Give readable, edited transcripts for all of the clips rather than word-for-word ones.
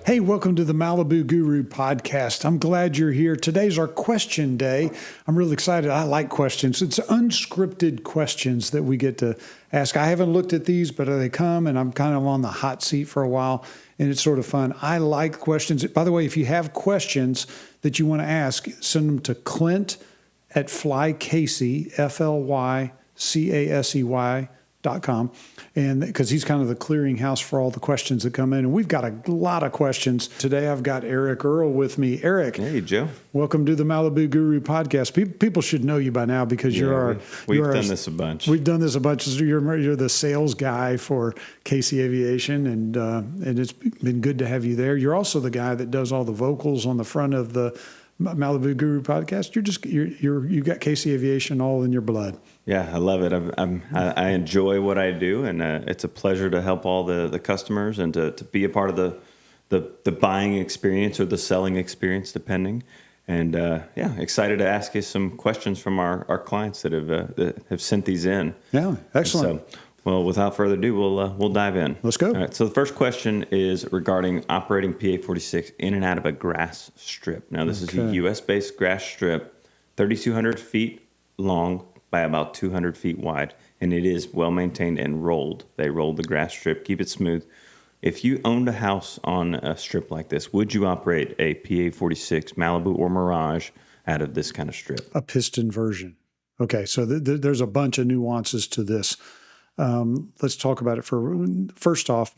Hey, welcome to the Malibu Guru podcast. I'm glad you're here. Today's our question day. I'm really excited. I like questions. It's unscripted questions that we get to ask. I haven't looked at these, but they come and I'm kind of on the hot seat for a while and it's sort of fun. I like questions. By the way, if you have questions that you want to ask, send them to Clint at FlyCasey, FlyCasey.com. And because he's kind of the clearinghouse for all the questions that come in. And we've got a lot of questions. Today I've got Eric Earl with me. Eric. Hey, Joe. Welcome to the Malibu Guru podcast. People should know you by now because we've done this a bunch. We've done this a bunch. You're the sales guy for Casey Aviation, and it's been good to have you there. You're also the guy that does all the vocals on the front of the Malibu Guru podcast. You got Casey Aviation all in your blood. Yeah, I love it. I enjoy what I do, and it's a pleasure to help all the customers and to be a part of the buying experience or the selling experience, depending. And excited to ask you some questions from our clients that have sent these in. Yeah, excellent. So, well, without further ado, we'll dive in. Let's go. All right. So the first question is regarding operating PA46 in and out of a grass strip. Now, this is a U.S.-based grass strip, 3,200 feet long by about 200 feet wide, and it is well maintained and rolled. They rolled the grass strip, keep it smooth. If you owned a house on a strip like this, would you operate a PA46 Malibu or Mirage out of this kind of strip? A piston version. Okay, so there's a bunch of nuances to this. Let's talk about it. First off,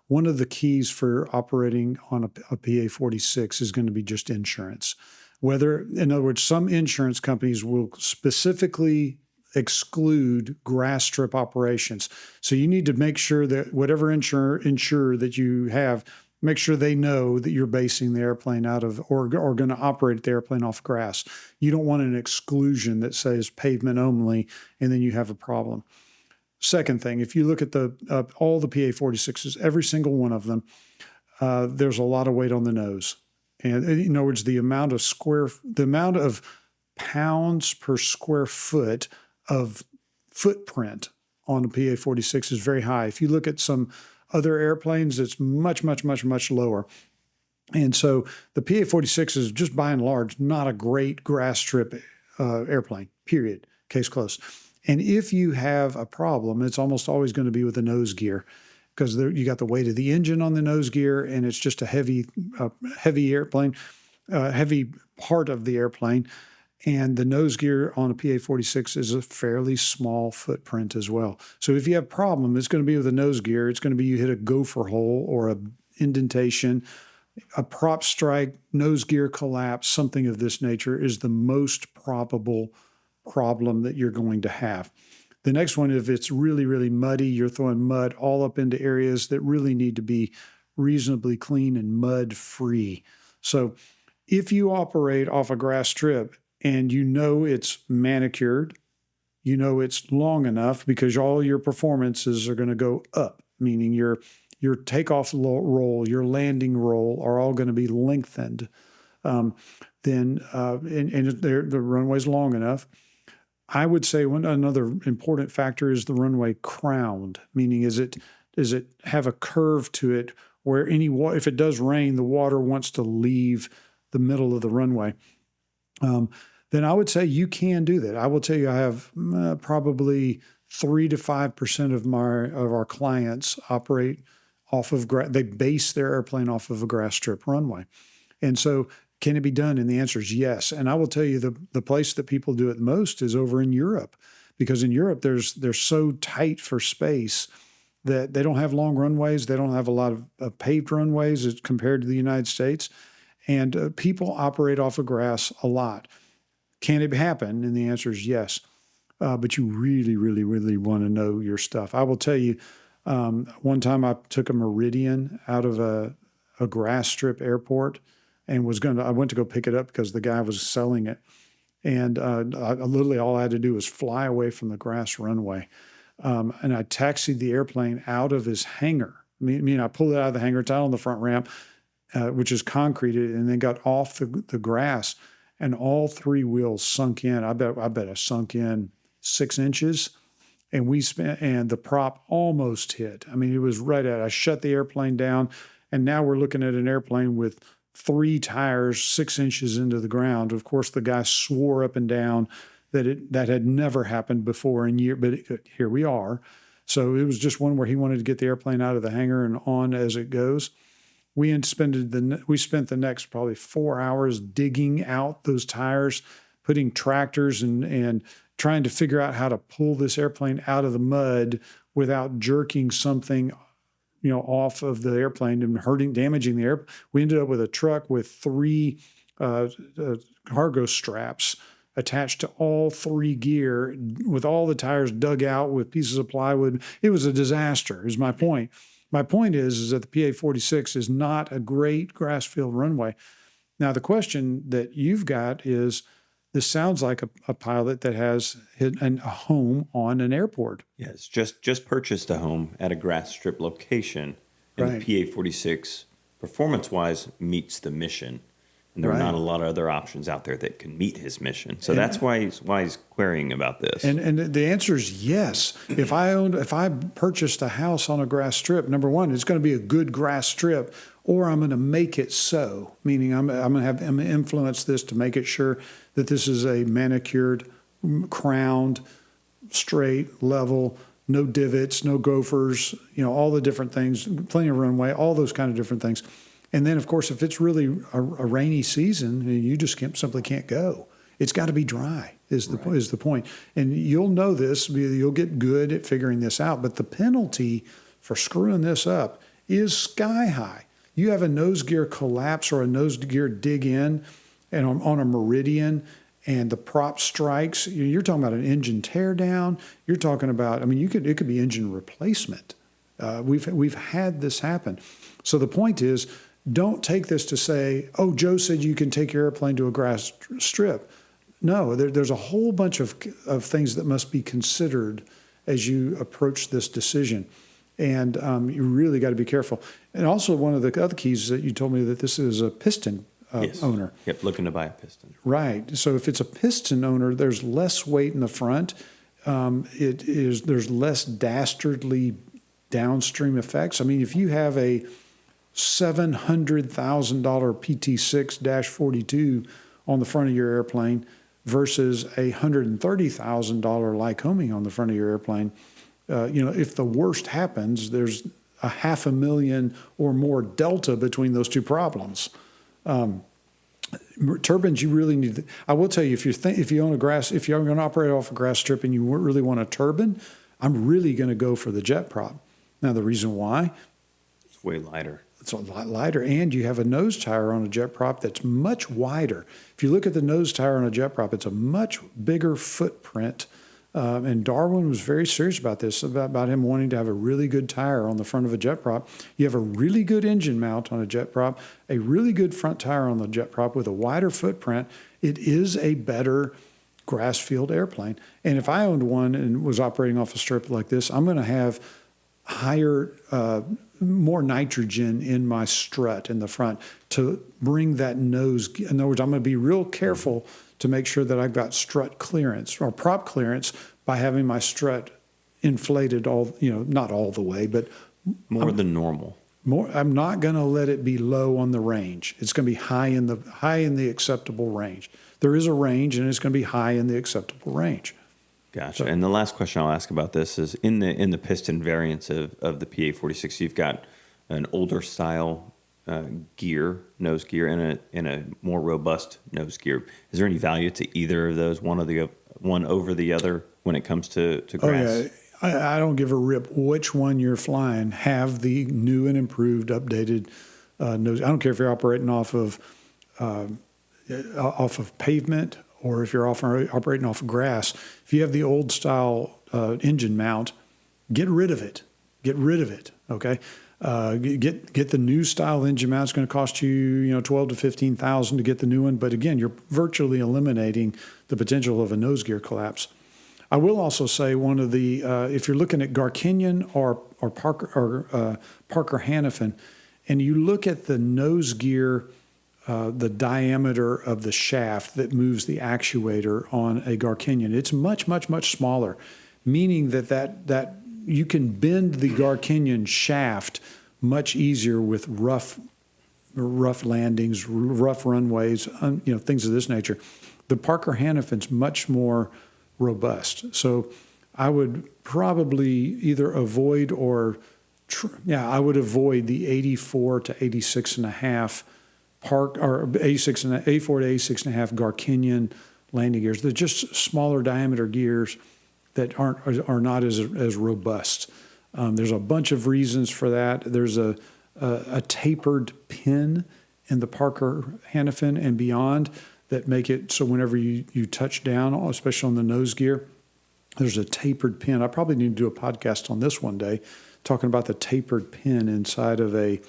one of the keys for operating on a PA46 is going to be just insurance. In other words, some insurance companies will specifically exclude grass strip operations. So you need to make sure that whatever insurer that you have, make sure they know that you're basing the airplane out of or going to operate the airplane off grass. You don't want an exclusion that says pavement only, and then you have a problem. Second thing, if you look at all the PA46s, every single one of them, there's a lot of weight on the nose. And in other words, the amount of pounds per square foot of footprint on a PA46 is very high. If you look at some other airplanes, it's much, much, much, much lower. And so the PA46 is just by and large not a great grass strip airplane, period, case closed. And if you have a problem, it's almost always going to be with the nose gear, because you got the weight of the engine on the nose gear, and it's just a heavy airplane, heavy part of the airplane. And the nose gear on a PA46 is a fairly small footprint as well. So if you have a problem, it's going to be with the nose gear. It's going to be you hit a gopher hole or a indentation, a prop strike, nose gear collapse, something of this nature is the most probable problem that you're going to have. The next one, if it's really, really muddy, you're throwing mud all up into areas that really need to be reasonably clean and mud-free. So if you operate off a grass strip and you know it's manicured, you know it's long enough because all your performances are going to go up, meaning your takeoff roll, your landing roll are all going to be lengthened. And the runway's long enough. I would say another important factor is the runway crowned, meaning does it have a curve to it where if it does rain, the water wants to leave the middle of the runway. Then I would say you can do that. I will tell you I have probably 3 to 5% of our clients operate off of they base their airplane off of a grass strip runway. And so can it be done? And the answer is yes. And I will tell you the place that people do it most is over in Europe, because in Europe they're so tight for space that they don't have long runways. They don't have a lot of paved runways as compared to the United States. And people operate off of grass a lot. Can it happen? And the answer is yes. But you really, really, really want to know your stuff. I will tell you, one time I took a Meridian out of a grass strip airport and I went to go pick it up because the guy was selling it. And literally all I had to do was fly away from the grass runway. And I taxied the airplane out of his hangar. I pulled it out of the hangar, it's out on the front ramp, which is concreted, and then got off the grass, and all 3 wheels sunk in. I bet I sunk in 6 inches. And the prop almost hit. It was right at it. I shut the airplane down And now we're looking at an airplane with 3 tires 6 inches into the ground. Of course, the guy swore up and down that had never happened before in years, but here we are. So it was just one where he wanted to get the airplane out of the hangar and on as it goes. We spent the next probably 4 hours digging out those tires, putting tractors and trying to figure out how to pull this airplane out of the mud without jerking something, off of the airplane and damaging the air. We ended up with a truck with 3 cargo straps attached to all 3 gear with all the tires dug out with pieces of plywood. It was a disaster, is my point. My point is that the PA46 is not a great grass field runway. Now, the question that you've got is, this sounds like a pilot that has hit a home on an airport. Yes, just purchased a home at a grass strip location, and Right. the PA46, performance-wise, meets the mission. And there are not a lot of other options out there that can meet his mission. So that's why he's querying about this. And the answer is yes. If I purchased a house on a grass strip, number one, it's going to be a good grass strip, or I'm going to make it so. Meaning I'm going to influence this to make it sure that this is a manicured, crowned, straight, level, no divots, no gophers, all the different things, plenty of runway, all those kind of different things. And then, of course, if it's really a rainy season, you just simply can't go. It's got to be dry is the point. And you'll know this. You'll get good at figuring this out. But the penalty for screwing this up is sky high. You have a nose gear collapse or a nose gear dig in and on a meridian, and the prop strikes. You're talking about an engine tear down. You're talking about, it could be engine replacement. We've had this happen. So the point is, don't take this to say, oh, Joe said you can take your airplane to a grass strip. No, there's a whole bunch of things that must be considered as you approach this decision. And you really got to be careful. And also, one of the other keys that you told me that this is a piston Yes. owner. Yep, looking to buy a piston. Right. So if it's a piston owner, there's less weight in the front. There's less dastardly downstream effects. If you have a $700,000 PT6-42 on the front of your airplane versus a $130,000 Lycoming on the front of your airplane, if the worst happens, there's a $500,000 or more delta between those two problems. Turbines, you really need. I will tell you, if you're going to operate off a grass strip and you really want a turbine, I'm really going to go for the jet prop. Now, the reason why? It's way lighter. It's a lot lighter, and you have a nose tire on a jet prop that's much wider. If you look at the nose tire on a jet prop, it's a much bigger footprint. And Darwin was very serious about this, about him wanting to have a really good tire on the front of a jet prop. You have a really good engine mount on a jet prop, a really good front tire on the jet prop with a wider footprint. It is a better grass field airplane. And if I owned one and was operating off a strip like this, I'm going to have higher, more nitrogen in my strut in the front to bring that nose. In other words, I'm going to be real careful to make sure that I've got strut clearance or prop clearance by having my strut inflated not all the way, but more than normal. I'm not going to let it be low on the range. It's going to be high in the acceptable range. There is a range, and it's going to be high in the acceptable range. Gotcha. And the last question I'll ask about this is in the piston variants of the PA46, you've got an older style nose gear, and a more robust nose gear. Is there any value to either of those, one over the other, when it comes to grass? Oh, yeah. I don't give a rip which one you're flying. Have the new and improved, updated nose. I don't care if you're operating off of pavement or if you're operating off of grass. If you have the old style engine mount, get rid of it. Get rid of it. Okay. Get the new style engine mount. It's going to cost you, $12,000 to $15,000 to get the new one. But again, you're virtually eliminating the potential of a nose gear collapse. I will also say one of the if you're looking at Garkinian or Parker Hannifin, and you look at the nose gear, the diameter of the shaft that moves the actuator on a Garkinian, it's much, much, much smaller, meaning that you can bend the Garkinian shaft much easier with rough landings, rough runways, things of this nature. The Parker Hannifin's much more robust. So I would probably either avoid I would avoid the 84 to 86 and a half or 84 to 86 and a half Garkinian landing gears. They're just smaller diameter gears that are not as robust. There's a bunch of reasons for that. There's a tapered pin in the Parker Hannifin and beyond that make it so whenever you touch down, especially on the nose gear, there's a tapered pin. I probably need to do a podcast on this one day, talking about the tapered pin inside of a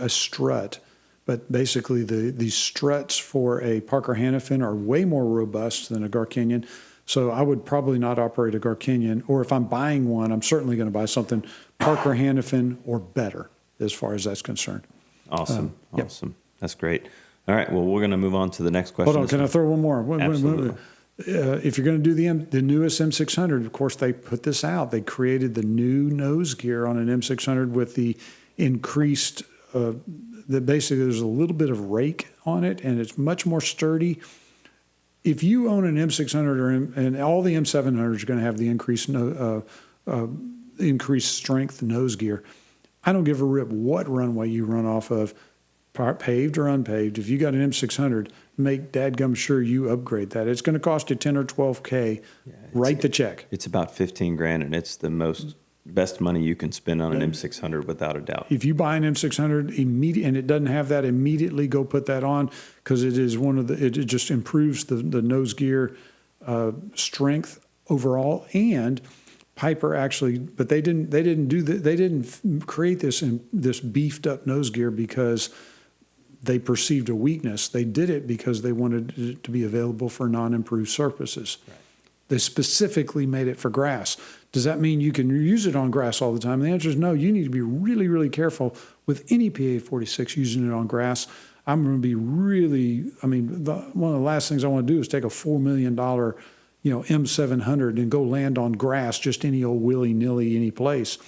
strut. But basically, these struts for a Parker Hannifin are way more robust than a Garkinian. So I would probably not operate a Garkinian, or if I'm buying one, I'm certainly going to buy something Parker Hannifin or better, as far as that's concerned. Awesome. Awesome. That's great. All right. Well, we're going to move on to the next question. Hold on. Can I throw one more? Absolutely. If you're going to do the newest M600, of course, they put this out. They created the new nose gear on an M600 with the increased, basically there's a little bit of rake on it, and it's much more sturdy. If you own an M600 and all the M700s are going to have the increased strength nose gear, I don't give a rip what runway you run off of, paved or unpaved. If you got an M600, make dadgum sure you upgrade that. It's going to cost you 10 or 12K. Write the check. It's about 15 grand, and it's the best money you can spend on an M600 without a doubt. If you buy an M600 and it doesn't have that, immediately go put that on, because it is it just improves the nose gear strength overall. And Piper actually, but they didn't create this beefed up nose gear because they perceived a weakness. They did it because they wanted it to be available for non-improved surfaces. Right. They specifically made it for grass. Does that mean you can use it on grass all the time? The answer is no. You need to be really, really careful with any PA46 using it on grass. I'm going to be really, one of the last things I want to do is take a $4 million, M700 and go land on grass, just any old willy-nilly, any place.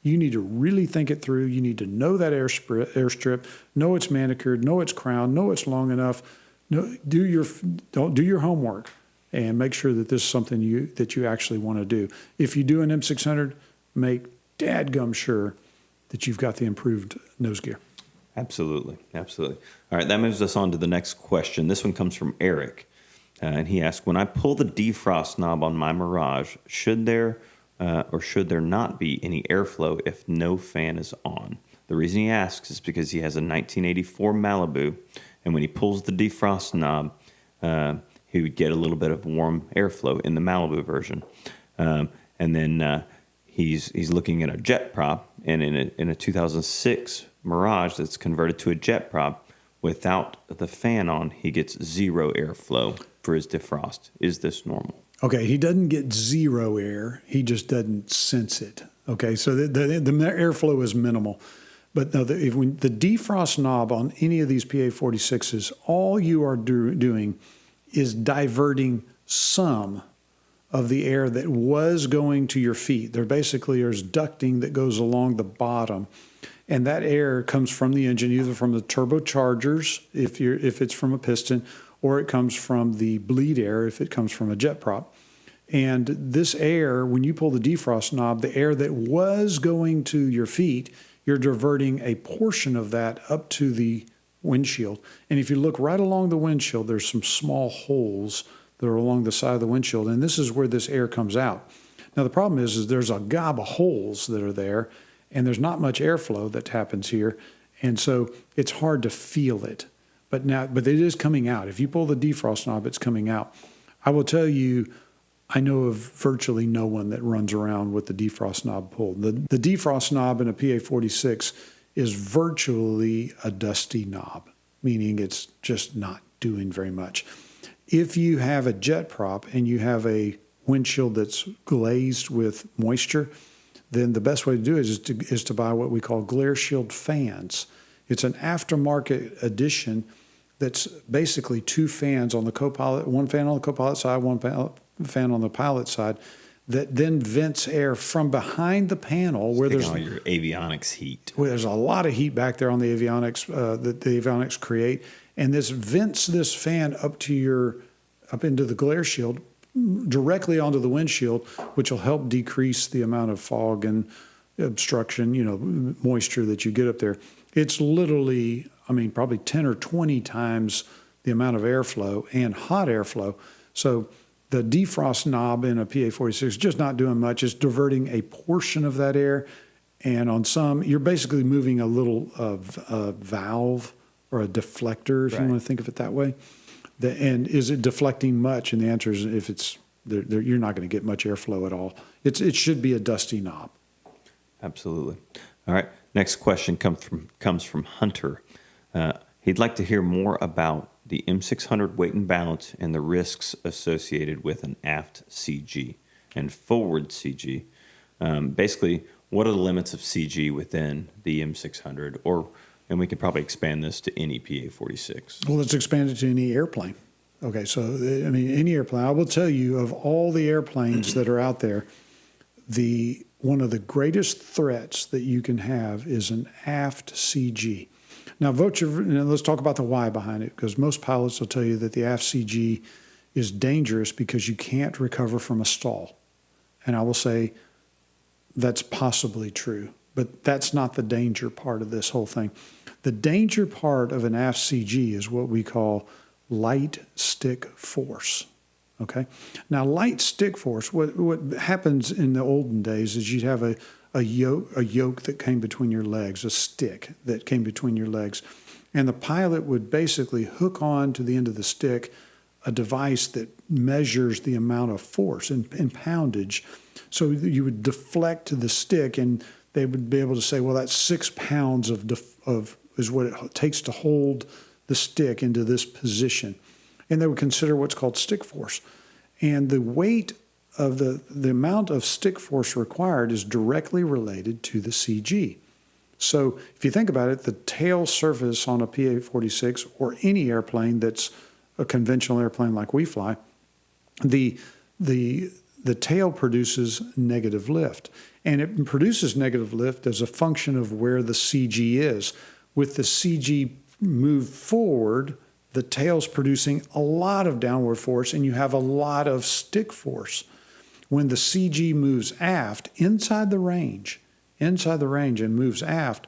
You need to really think it through. You need to know that airstrip, know it's manicured, know it's crowned, know it's long enough. Do your homework and make sure that this is something that you actually want to do. If you do an M600, make dadgum sure that you've got the improved nose gear. Absolutely. Absolutely. All right, that moves us on to the next question. This one comes from Eric, and he asked, when I pull the defrost knob on my Mirage, should there or should there not be any airflow if no fan is on? The reason he asks is because he has a 1984 Malibu, and when he pulls the defrost knob, he would get a little bit of warm airflow in the Malibu version. And then he's looking at a jet prop, and in a 2006 Mirage that's converted to a jet prop, without the fan on, he gets zero airflow for his defrost. Is this normal? Okay, he doesn't get zero air. He just doesn't sense it. Okay, so the airflow is minimal. But no, when the defrost knob on any of these PA46s, all you are doing is diverting some of the air that was going to your feet. There's ducting that goes along the bottom. And that air comes from the engine, either from the turbochargers, if it's from a piston, or it comes from the bleed air if it comes from a jet prop. And this air, when you pull the defrost knob, the air that was going to your feet, you're diverting a portion of that up to the windshield. And if you look right along the windshield, there's some small holes that are along the side of the windshield, and this is where this air comes out. Now, the problem is there's a gob of holes that are there, and there's not much airflow that happens here, and so it's hard to feel it. But it is coming out. If you pull the defrost knob, it's coming out. I will tell you, I know of virtually no one that runs around with the defrost knob pulled. The defrost knob in a PA46 is virtually a dusty knob, meaning it's just not doing very much. If you have a jet prop and you have a windshield that's glazed with moisture, then the best way to do it is to buy what we call glare shield fans. It's an aftermarket addition that's basically two fans on the co-pilot, one fan on the co-pilot side, one fan on the pilot side. that then vents air from behind the panel where there's all your avionics heat. where there's a lot of heat back there on the avionics that the avionics create, and this vents this fan up into the glare shield directly onto the windshield, which will help decrease the amount of fog and obstruction, moisture that you get up there. It's literally, probably 10 or 20 times the amount of airflow and hot airflow. So the defrost knob in a PA46 is just not doing much. It's diverting a portion of that air. And on some, you're basically moving a little valve or a deflector, if you want to think of it that way. And is it deflecting much? And the answer is, if it's, you're not going to get much airflow at all. It should be a dusty knob. Absolutely. All right. Next question comes from Hunter. He'd like to hear more about the M600 weight and balance and the risks associated with an aft CG and forward CG. Basically, what are the limits of CG within the M600? And we could probably expand this to any PA46. Well, let's expand it to any airplane. Okay, so any airplane. I will tell you, of all the airplanes that are out there, one of the greatest threats that you can have is an aft CG. Now, let's talk about the why behind it, because most pilots will tell you that the aft CG is dangerous because you can't recover from a stall. And I will say that's possibly true, but that's not the danger part of this whole thing. The danger part of an aft CG is what we call light stick force. Okay. Now, light stick force, what happens in the olden days is you'd have a yoke that came between your legs, a stick that came between your legs. And the pilot would basically hook on to the end of the stick a device that measures the amount of force in poundage. So you would deflect to the stick, and they would be able to say, well, that's 6 pounds of is what it takes to hold the stick into this position. And they would consider what's called stick force. And the weight of the amount of stick force required is directly related to the CG. So if you think about it, the tail surface on a PA46 or any airplane that's a conventional airplane like we fly, the tail produces negative lift. And it produces negative lift as a function of where the CG is. With the CG moved forward, the tail's producing a lot of downward force, and you have a lot of stick force. When the CG moves aft, inside the range and moves aft,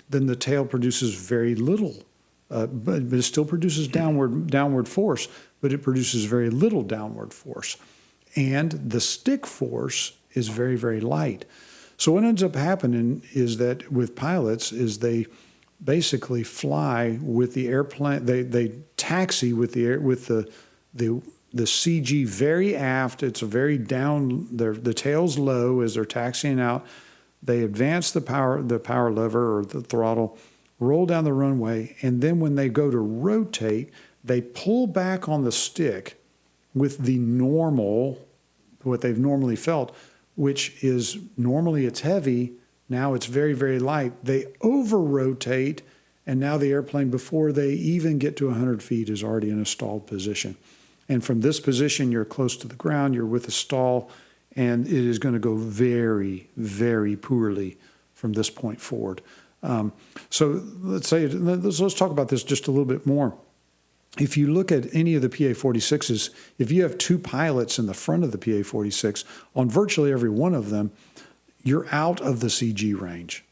then the tail produces very little, but it still produces downward force, but it produces very little downward force. And the stick force is very, very light. So what ends up happening is that with pilots is they basically fly with the airplane, they taxi with the CG very aft. It's a very down, the tail's low as they're taxiing out. They advance the power lever or the throttle, roll down the runway, and then when they go to rotate, they pull back on the stick with the normal, what they've normally felt, which is normally it's heavy, now it's very, very light. They over-rotate, and now the airplane, before they even get to 100 feet, is already in a stalled position. And from this position, you're close to the ground, you're with a stall, and it is going to go very, very poorly from this point forward. So let's talk about this just a little bit more. If you look at any of the PA46s, if you have two pilots in the front of the PA46, on virtually every one of them, you're out of the CG range,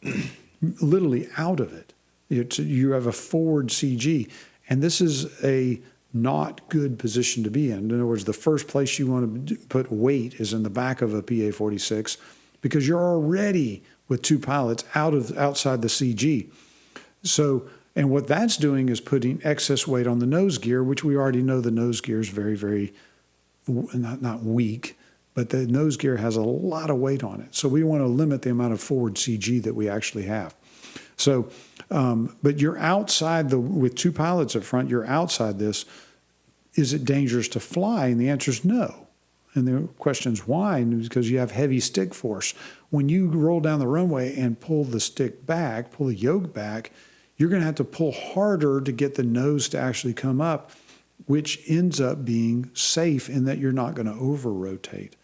literally out of it. You have a forward CG, and this is a not good position to be in. In other words, the first place you want to put weight is in the back of a PA46 because you're already with two pilots outside the CG. So, and what that's doing is putting excess weight on the nose gear, which we already know the nose gear is very, very, not weak, but the nose gear has a lot of weight on it. So we want to limit the amount of forward CG that we actually have. So, but you're outside with two pilots up front, you're outside this. Is it dangerous to fly? And the answer is no. And the question is why? And because you have heavy stick force. When you roll down the runway and pull the stick back, pull the yoke back, you're going to have to pull harder to get the nose to actually come up, which ends up being safe in that you're not going to over-rotate.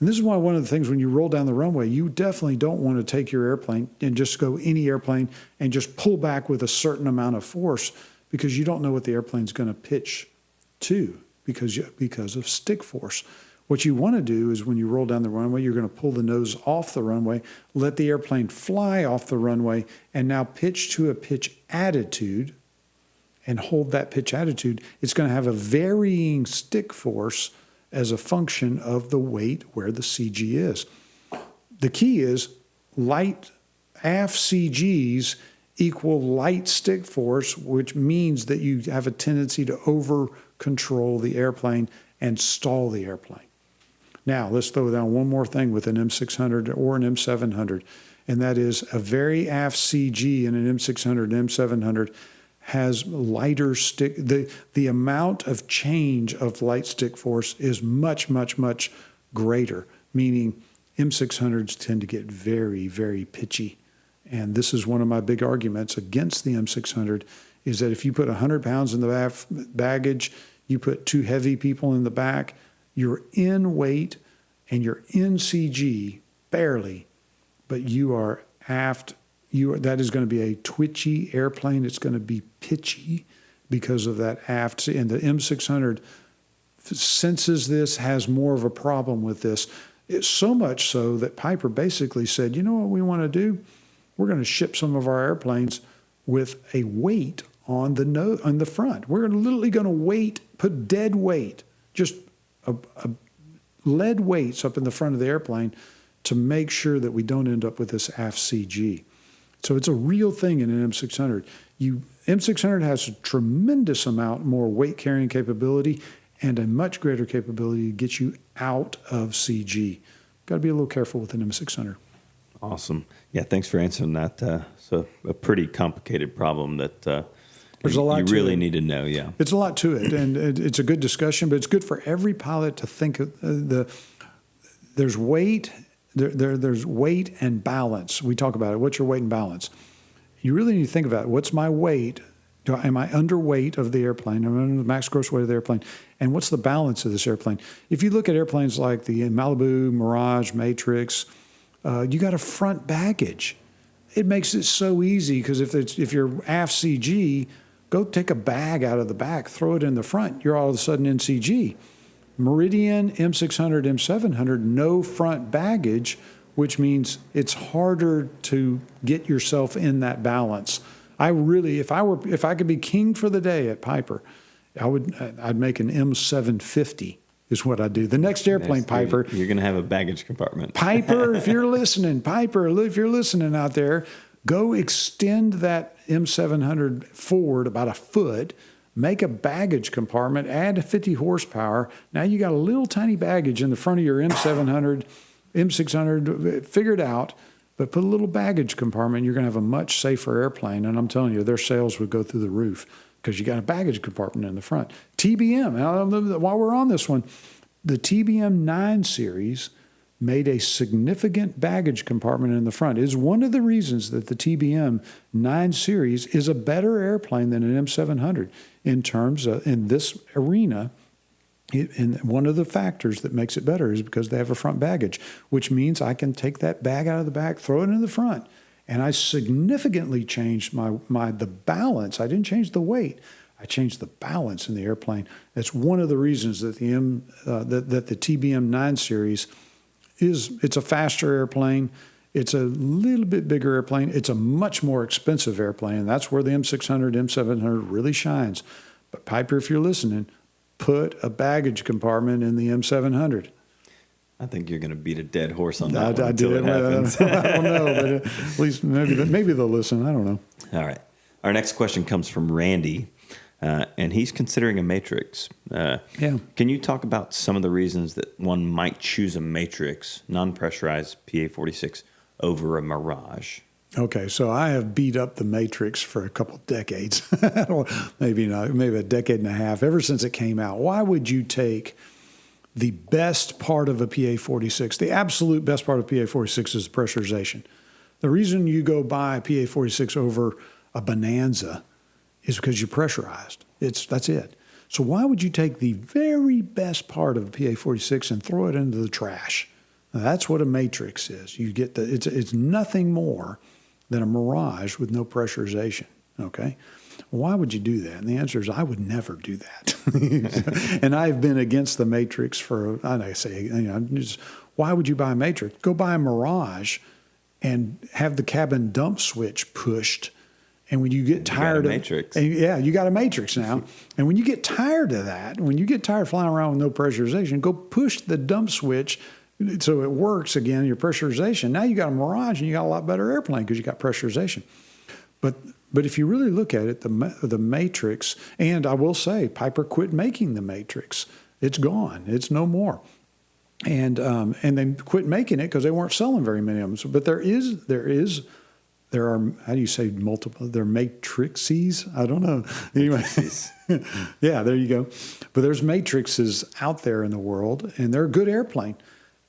And this is why one of the things when you roll down the runway, you definitely don't want to take your airplane and just go any airplane and just pull back with a certain amount of force, because you don't know what the airplane's going to pitch to because of stick force. What you want to do is when you roll down the runway, you're going to pull the nose off the runway, let the airplane fly off the runway, and now pitch to a pitch attitude and hold that pitch attitude. It's going to have a varying stick force as a function of the weight where the CG is. The key is light aft CGs equal light stick force, which means that you have a tendency to over control the airplane and stall the airplane. Now, let's throw down one more thing with an M600 or an M700, and that is a very aft CG in an M600 and M700 has lighter stick. The amount of change of light stick force is much, much, much greater, meaning M600s tend to get very, very pitchy. And this is one of my big arguments against the M600 is that if you put 100 pounds in the baggage, you put two heavy people in the back, you're in weight and you're in CG barely, but you are aft. That is going to be a twitchy airplane. It's going to be pitchy because of that aft. And the M600 senses this, has more of a problem with this. It's so much so that Piper basically said, you know what we want to do? We're going to ship some of our airplanes with a weight on the front. We're literally going to put dead weight, just a lead weights up in the front of the airplane to make sure that we don't end up with this aft CG. So it's a real thing in an M600. M600 has a tremendous amount more weight carrying capability and a much greater capability to get you out of CG. Got to be a little careful with an M600. Awesome. Yeah, thanks for answering that. So a pretty complicated problem that There's a lot you to really it. need to know. Yeah, it's a lot to it, and it's a good discussion. But it's good for every pilot to think of there's weight. There's weight and balance. We talk about it. What's your weight and balance? You really need to think about it. What's my weight? Am I underweight of the airplane? Am I under the max gross weight of the airplane? And what's the balance of this airplane? If you look at airplanes like the Malibu, Mirage, Matrix, you got a front baggage. It makes it so easy because if you're aft CG, go take a bag out of the back, throw it in the front. You're all of a sudden in CG. Meridian, M600, M700, no front baggage, which means it's harder to get yourself in that balance. If I could be king for the day at Piper, I'd make an M750 is what I do. The next airplane, Piper. You're going to have a baggage compartment. Piper, if you're listening, if you're listening out there, go extend that M700 forward about a foot. Make a baggage compartment, add 50 horsepower. Now you got a little tiny baggage in the front of your M700, M600, figure it out, but put a little baggage compartment. You're going to have a much safer airplane. And I'm telling you, their sales would go through the roof because you got a baggage compartment in the front. TBM, now, while we're on this one, the TBM 9 series made a significant baggage compartment in the front. It is one of the reasons that the TBM 9 series is a better airplane than an M700 in terms of, in this arena. And one of the factors that makes it better is because they have a front baggage, which means I can take that bag out of the back, throw it in the front. And I significantly changed the balance. I didn't change the weight. I changed the balance in the airplane. That's one of the reasons that the TBM 9 series it's a faster airplane. It's a little bit bigger airplane. It's a much more expensive airplane. And that's where the M600, M700 really shines. But Piper, if you're listening, put a baggage compartment in the M700. I think you're going to beat a dead horse on that one I until did. it happens. I don't know, but at least maybe they'll listen. I don't know. All right. Our next question comes from Randy, and he's considering a Matrix. Yeah. Can you talk about some of the reasons that one might choose a Matrix, non-pressurized PA46, over a Mirage? Okay, so I have beat up the Matrix for a couple decades, maybe a decade and a half, ever since it came out. Why would you take the best part of a PA46? The absolute best part of PA46 is pressurization. The reason you go buy a PA46 over a Bonanza is because you're pressurized. That's it. So why would you take the very best part of a PA46 and throw it into the trash? Now, that's what a matrix is. You get it's nothing more than a Mirage with no pressurization. Okay. Why would you do that? And the answer is I would never do that. And I've been against the matrix for, I say, why would you buy a matrix? Go buy a Mirage and have the cabin dump switch pushed. And when you get tired of matrix, you got a matrix now. And when you get tired of that, when you get tired flying around with no pressurization, go push the dump switch so it works again, your pressurization. Now you got a Mirage and you got a lot better airplane because you got pressurization. But if you really look at it, the matrix, and I will say, Piper quit making the matrix. It's gone. It's no more. And they quit making it because they weren't selling very many of them. So, but there are, how do you say multiple? They're matrices? I don't know. Anyway, yeah, there you go. But there's matrices out there in the world, and they're a good airplane.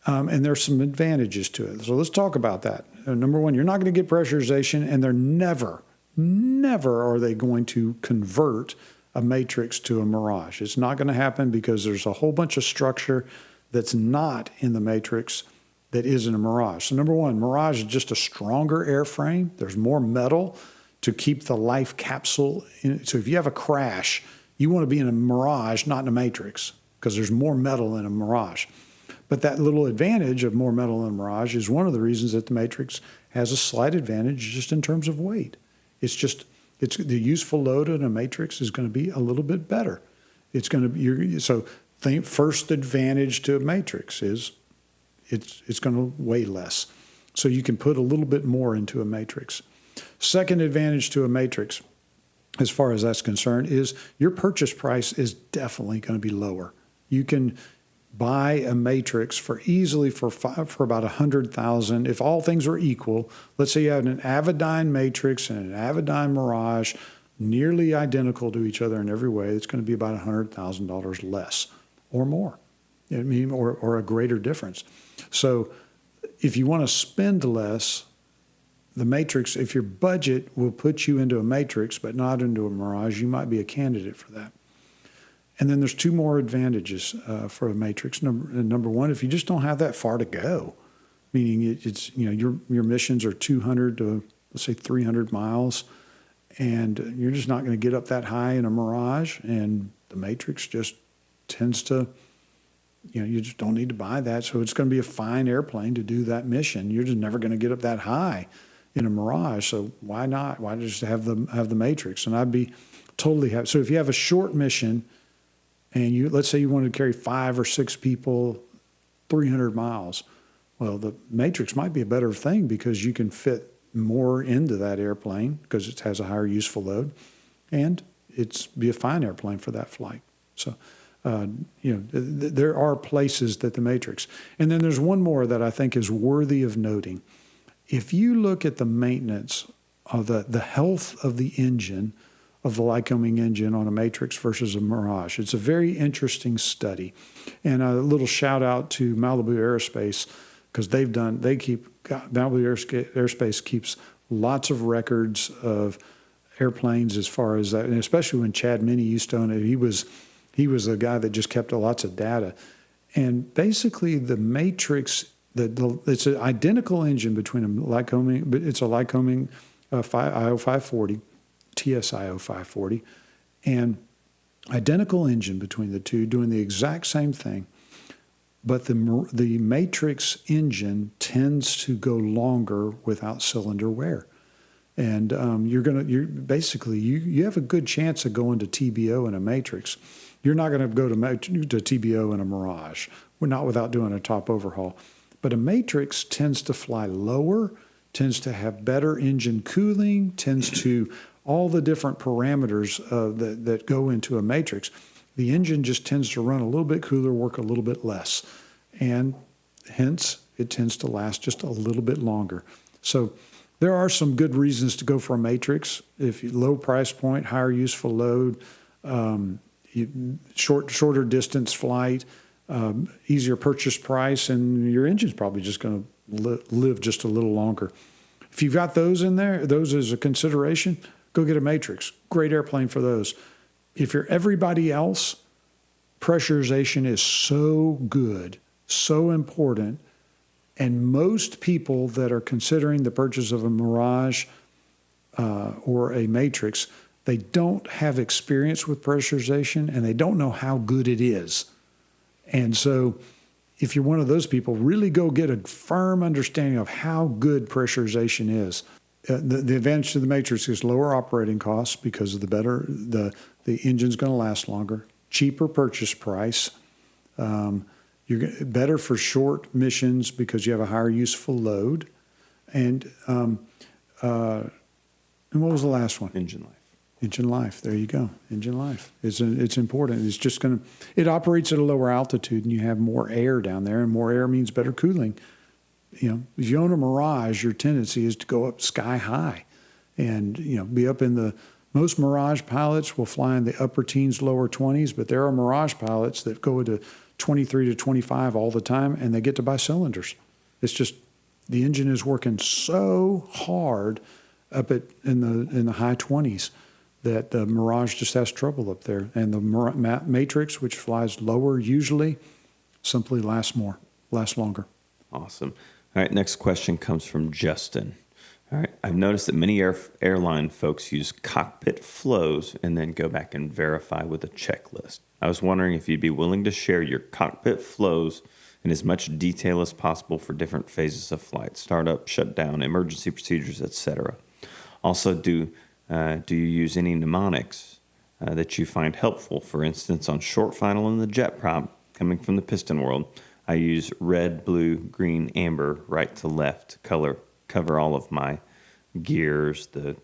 And there's some advantages to it. So let's talk about that. Number one, you're not going to get pressurization, and they're never are they going to convert a matrix to a Mirage. It's not going to happen because there's a whole bunch of structure that's not in the matrix that is in a Mirage. So number one, Mirage is just a stronger airframe. There's more metal to keep the life capsule in. So if you have a crash, you want to be in a Mirage, not in a matrix, because there's more metal in a Mirage. But that little advantage of more metal in a Mirage is one of the reasons that the matrix has a slight advantage just in terms of weight. It's the useful load in a matrix is going to be a little bit better. It's going to be, first advantage to a matrix is it's going to weigh less. So you can put a little bit more into a matrix. Second advantage to a matrix, as far as that's concerned, is your purchase price is definitely going to be lower. You can buy a matrix for about $100,000 if all things were equal. Let's say you had an Avidyne matrix and an Avidyne Mirage, nearly identical to each other in every way. It's going to be about $100,000 less or more. I mean, or a greater difference. So if you want to spend less, the matrix, if your budget will put you into a matrix but not into a Mirage, you might be a candidate for that. And then there's two more advantages for a matrix. Number one, if you just don't have that far to go, meaning it's your missions are 200 to let's say 300 miles, and you're just not going to get up that high in a Mirage, and the matrix just tends to, you just don't need to buy that. So it's going to be a fine airplane to do that mission. You're just never going to get up that high in a Mirage. So why not? Why just have the matrix? And I'd be totally happy. So if you have a short mission, and let's say you wanted to carry 5 or 6 people 300 miles, well, the matrix might be a better thing because you can fit more into that airplane because it has a higher useful load, and it's be a fine airplane for that flight. So, there are places that the matrix. And then there's one more that I think is worthy of noting. If you look at the maintenance of the health of the engine, of the Lycoming engine on a matrix versus a Mirage. It's a very interesting study. And a little shout out to Malibu Aerospace, because Malibu Aerospace keeps lots of records of airplanes as far as that, and especially when Chad Minnie used to own it, he was a guy that just kept lots of data. And basically the matrix, it's an identical engine between a Lycoming, but it's a Lycoming IO540, TSIO 540, and identical engine between the two, doing the exact same thing. But the matrix engine tends to go longer without cylinder wear, and you have a good chance of going to TBO in a matrix. You're not going to go to TBO in a Mirage. We're not without doing a top overhaul. But a matrix tends to fly lower, tends to have better engine cooling, tends to all the different parameters that go into a matrix. The engine just tends to run a little bit cooler, work a little bit less, and hence it tends to last just a little bit longer. So there are some good reasons to go for a matrix. If you low price point, higher useful load, shorter distance flight, easier purchase price, and your engine's probably just going to live just a little longer. If you've got those in there, those as a consideration, go get a matrix. Great airplane for those. If you're everybody else, pressurization is so good, so important, And most people that are considering the purchase of a Mirage or a Matrix, they don't have experience with pressurization and they don't know how good it is. And so if you're one of those people, really go get a firm understanding of how good pressurization is. The advantage to the Matrix is lower operating costs because of the engine's going to last longer, cheaper purchase price. You're better for short missions because you have a higher useful load. And what was the last one? Engine life. Engine life. There you go. Engine life. It's important. It's just it operates at a lower altitude and you have more air down there, and more air means better cooling. You know, if you own a Mirage, your tendency is to go up sky high and, be up in most Mirage pilots will fly in the upper teens, lower 20s, but there are Mirage pilots that go into 23 to 25 all the time and they get to buy cylinders. It's just the engine is working so hard up in the high 20s that the Mirage just has trouble up there. And the Matrix, which flies lower usually, simply lasts longer. Awesome. All right, next question comes from Justin. All right, I've noticed that many airline folks use cockpit flows and then go back and verify with a checklist. I was wondering if you'd be willing to share your cockpit flows in as much detail as possible for different phases of flight, startup, shutdown, emergency procedures, etc. Also, do you use any mnemonics that you find helpful? For instance, on short final in the jet prop, coming from the piston world, I use red, blue, green, amber, right to left cover all of my gears, the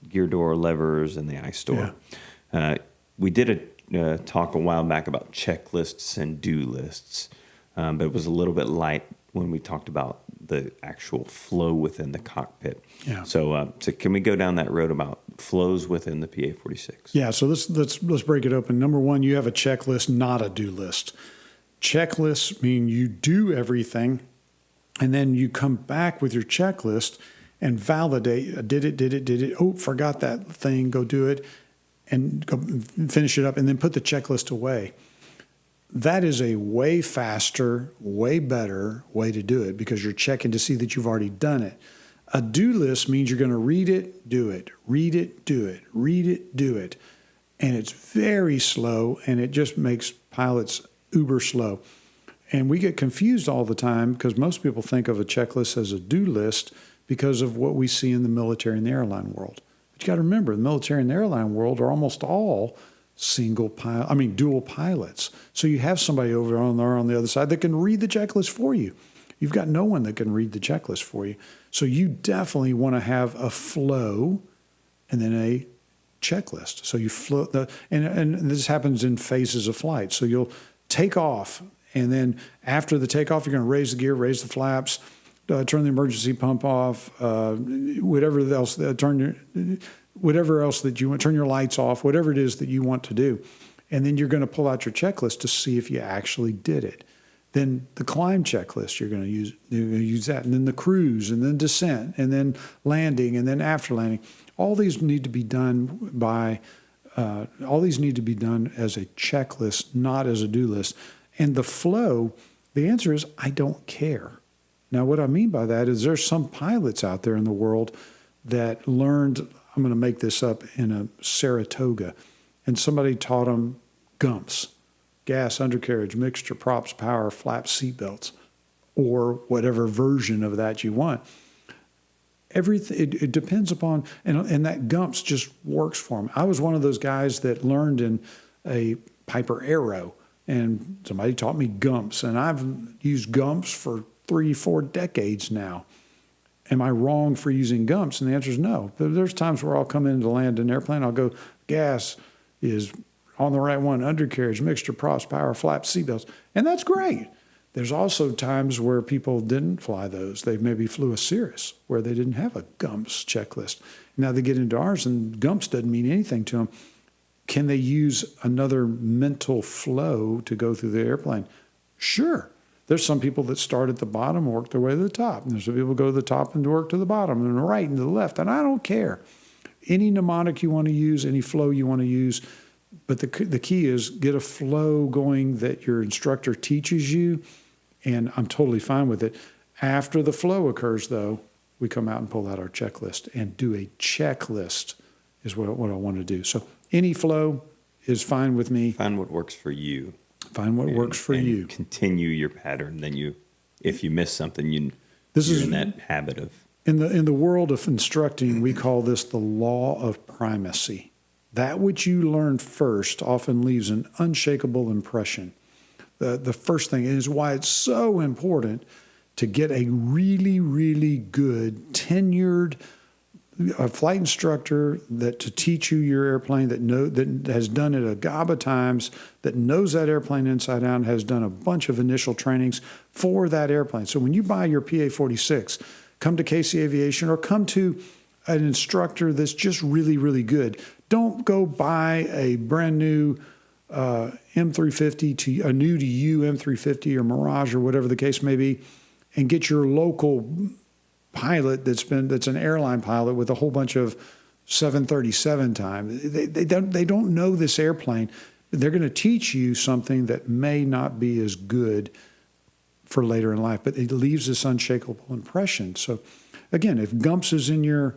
gear door levers, and the ice door. Yeah. We did a talk a while back about checklists and do lists, but it was a little bit light when we talked about the actual flow within the cockpit. Yeah. So can we go down that road about flows within the PA46? Yeah. So let's break it open. Number one, you have a checklist, not a do list. Checklists mean you do everything, and then you come back with your checklist and validate. Did it? Oh, forgot that thing. Go do it, and go finish it up, and then put the checklist away. That is a way faster, way better way to do it because you're checking to see that you've already done it. A do list means you're going to read it, do it, read it, do it, read it, do it. And it's very slow, and it just makes pilots uber slow. And we get confused all the time because most people think of a checklist as a do list because of what we see in the military and the airline world. But you got to remember, the military and the airline world are almost all dual pilots. So you have somebody over on the other side that can read the checklist for you. You've got no one that can read the checklist for you. So you definitely want to have a flow and then a checklist. So you flow and this happens in phases of flight. So you'll take off, and then after the takeoff, you're going to raise the gear, raise the flaps, turn the emergency pump off, whatever else that you want, turn your lights off, whatever it is that you want to do. And then you're going to pull out your checklist to see if you actually did it. Then the climb checklist, you're going to use that. And then the cruise, and then descent, and then landing, and then after landing. All these need to be done as a checklist, not as a do list. And the flow, the answer is, I don't care. Now, what I mean by that is there's some pilots out there in the world that learned, I'm going to make this up, in a Saratoga, and somebody taught them GUMPs, gas, undercarriage, mixture, props, power, flaps, seatbelts, or whatever version of that you want. Everything it depends upon, and that GUMPs just works for them. I was one of those guys that learned in a Piper Aero, and somebody taught me GUMPs, and I've used GUMPs for 3-4 decades now. Am I wrong for using GUMPs? And the answer is no. There's times where I'll come in to land an airplane, I'll go, gas is on the right one, undercarriage, mixture, props, power, flaps, seatbelts, and that's great. There's also times where people didn't fly those. They maybe flew a Cirrus where they didn't have a GUMPs checklist. Now they get into ours and GUMPs doesn't mean anything to them. Can they use another mental flow to go through the airplane? Sure. There's some people that start at the bottom and work their way to the top. And there's some people who go to the top and work to the bottom and the right and to the left. And I don't care. Any mnemonic you want to use, any flow you want to use. But the key is get a flow going that your instructor teaches you and I'm totally fine with it. After the flow occurs, though, we come out and pull out our checklist and do a checklist is what I want to do. So any flow is fine with me. Find what works for you. Find what works for and you. Continue your pattern. Then if you miss something, you're in that habit of. In the world of instructing, we call this the law of primacy. That which you learn first often leaves an unshakable impression. The first thing is why it's so important to get a really, really good tenured flight instructor to teach you your airplane that has done it a gob of times, that knows that airplane inside out, and has done a bunch of initial trainings for that airplane. So when you buy your PA46, come to Casey Aviation or come to an instructor that's just really, really good. Don't go buy a brand new M350 a new to you M350 or Mirage or whatever the case may be, and get your local pilot that's an airline pilot with a whole bunch of 737 time. They don't know this airplane. They're going to teach you something that may not be as good for later in life, but it leaves this unshakable impression. So again, if Gumps is in your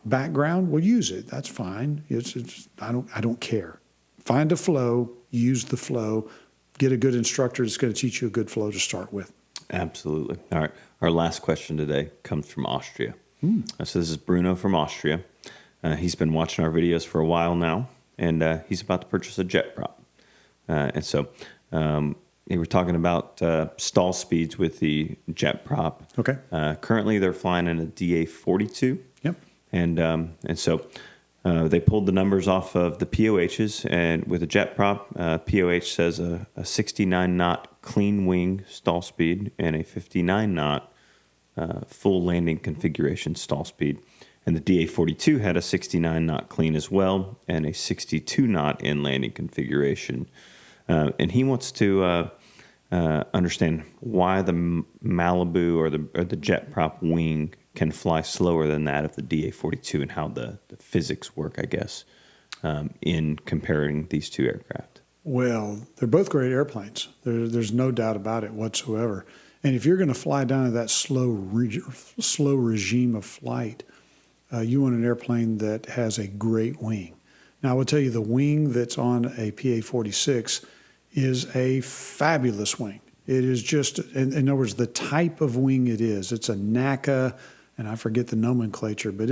background, well, use it. That's fine. I don't care. Find a flow, use the flow, get a good instructor that's going to teach you a good flow to start with. Absolutely. All right. Our last question today comes from Austria. So this is Bruno from Austria. He's been watching our videos for a while now, and he's about to purchase a jet prop. And so we were talking about stall speeds with the jet prop. Okay. Currently, they're flying in a DA42. Yep. And so they pulled the numbers off of the POHs, and with a jet prop, POH says a 69 knot clean wing stall speed and a 59 knot full landing configuration stall speed. And the DA42 had a 69 knot clean as well and a 62 knot in landing configuration. And he wants to understand why the Malibu or the jet prop wing can fly slower than that of the DA42 and how the physics work, I guess, in comparing these two aircraft. Well, they're both great airplanes. There's no doubt about it whatsoever. And if you're going to fly down to that slow regime of flight, you want an airplane that has a great wing. Now, I will tell you the wing that's on a PA46 is a fabulous wing. It is just, in other words, the type of wing it is. It's a NACA, and I forget the nomenclature, but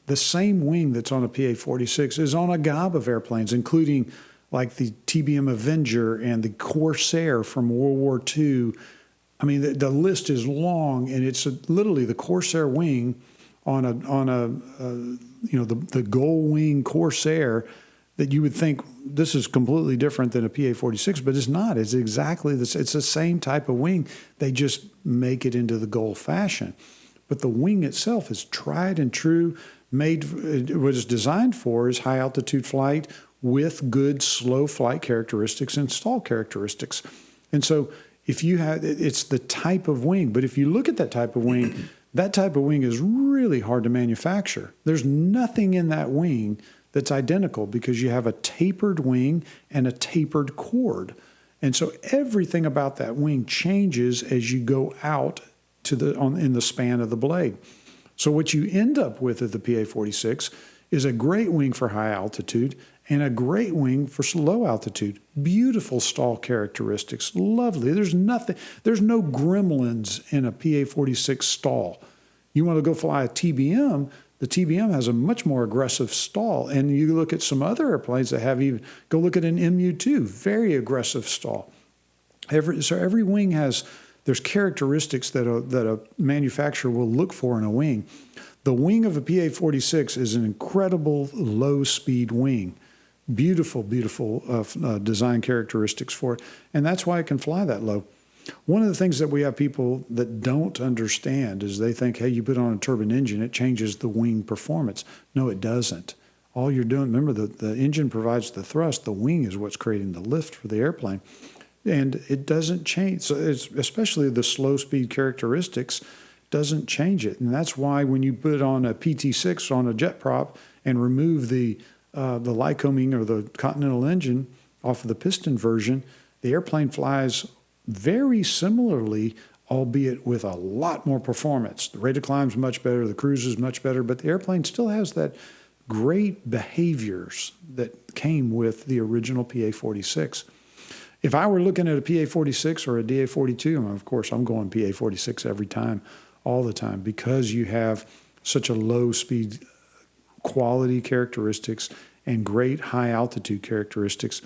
the same wing that's on a PA46 is on a gob of airplanes, including like the TBM Avenger and the Corsair from World War II. I mean, the list is long, and it's literally the Corsair wing on the gull wing Corsair that you would think this is completely different than a PA46, but it's not. It's exactly this. It's the same type of wing. They just make it into the gull fashion. But the wing itself is tried and true, what it's designed for is high altitude flight with good slow flight characteristics and stall characteristics. And so it's the type of wing, but if you look at that type of wing, that type of wing is really hard to manufacture. There's nothing in that wing that's identical because you have a tapered wing and a tapered chord. And so everything about that wing changes as you go out in the span of the blade. So what you end up with at the PA46 is a great wing for high altitude and a great wing for low altitude. Beautiful stall characteristics, lovely. There's no gremlins in a PA46 stall. You want to go fly a TBM, the TBM has a much more aggressive stall. And you look at some other airplanes that go look at an MU2, very aggressive stall. Every wing there's characteristics that a manufacturer will look for in a wing. The wing of a PA46 is an incredible low-speed wing. Beautiful, beautiful design characteristics for it. And that's why it can fly that low. One of the things that we have people that don't understand is they think, hey, you put on a turbine engine, it changes the wing performance. No, it doesn't. All you're doing, remember, the engine provides the thrust. The wing is what's creating the lift for the airplane. And it doesn't change. So especially the slow speed characteristics doesn't change it. And that's why when you put on a PT6 on a jet prop and remove the Lycoming or the Continental engine off of the piston version, the airplane flies very similarly, albeit with a lot more performance. The rate of climb is much better, the cruise is much better, but the airplane still has that great behaviors that came with the original PA46. If I were looking at a PA46 or a DA42, of course, I'm going PA46 every time, all the time, because you have such a low speed quality characteristics and great high altitude characteristics.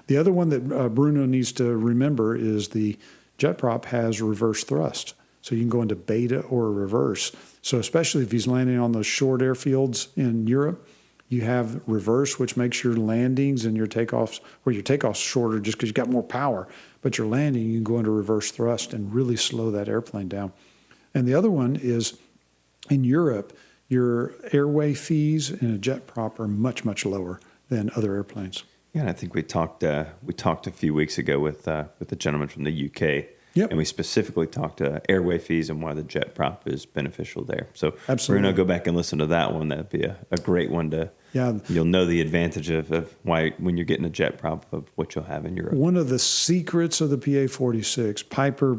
The other one that Bruno needs to remember is the jet prop has reverse thrust. So you can go into beta or reverse. So especially if he's landing on those short airfields in Europe, you have reverse, which makes your landings and your takeoffs, or your takeoffs shorter just because you got more power. But your landing, you can go into reverse thrust and really slow that airplane down. And the other one is in Europe, your airway fees in a jet prop are much, much lower than other airplanes. Yeah, and I think we talked a few weeks ago with a gentleman from the UK. Yep. And we specifically talked airway fees and why the jet prop is beneficial there. So Absolutely. Bruno, go back and listen to that one. That'd be a great one to. Yeah. You'll know the advantage of why when you're getting a jet prop of what you'll have in Europe. One of the secrets of the PA46, Piper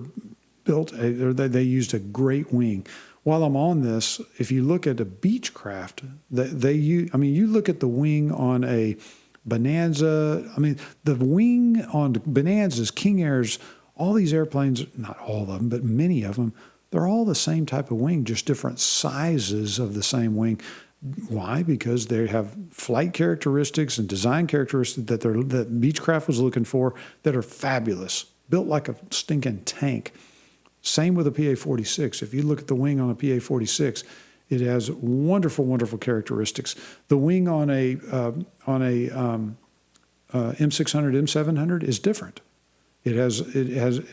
built, they used a great wing. While I'm on this, if you look at a Beechcraft, you look at the wing on a Bonanza. I mean, the wing on Bonanzas, King Airs, all these airplanes, not all of them, but many of them, they're all the same type of wing, just different sizes of the same wing. Why? Because they have flight characteristics and design characteristics that Beechcraft was looking for that are fabulous, built like a stinking tank. Same with a PA46. If you look at the wing on a PA46, it has wonderful, wonderful characteristics. The wing on a M600, M700 is different. It has,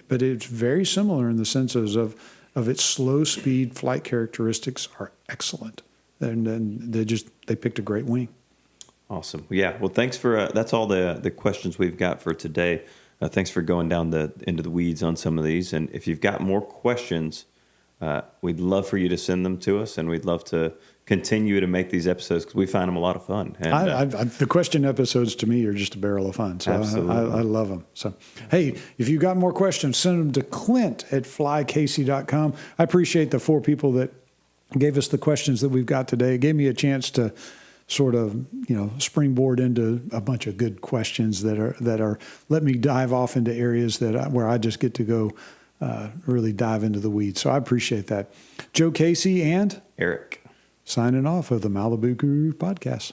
but it's very similar in the senses of its slow speed flight characteristics are excellent. And they picked a great wing. Awesome. Yeah. Well, thanks for that's all the questions we've got for today. Thanks for going down into the weeds on some of these. And if you've got more questions, we'd love for you to send them to us, and we'd love to continue to make these episodes because we find them a lot of fun. And, the question episodes to me are just a barrel of fun. So absolutely. I love them. So, hey, if you've got more questions, send them to clint@flycasey.com. I appreciate the 4 people that gave us the questions that we've got today. It gave me a chance to sort of, springboard into a bunch of good questions that are let me dive off into areas where I just get to go really dive into the weeds. So I appreciate that. Joe Casey and Eric. Signing off of the Malibu Guru podcast.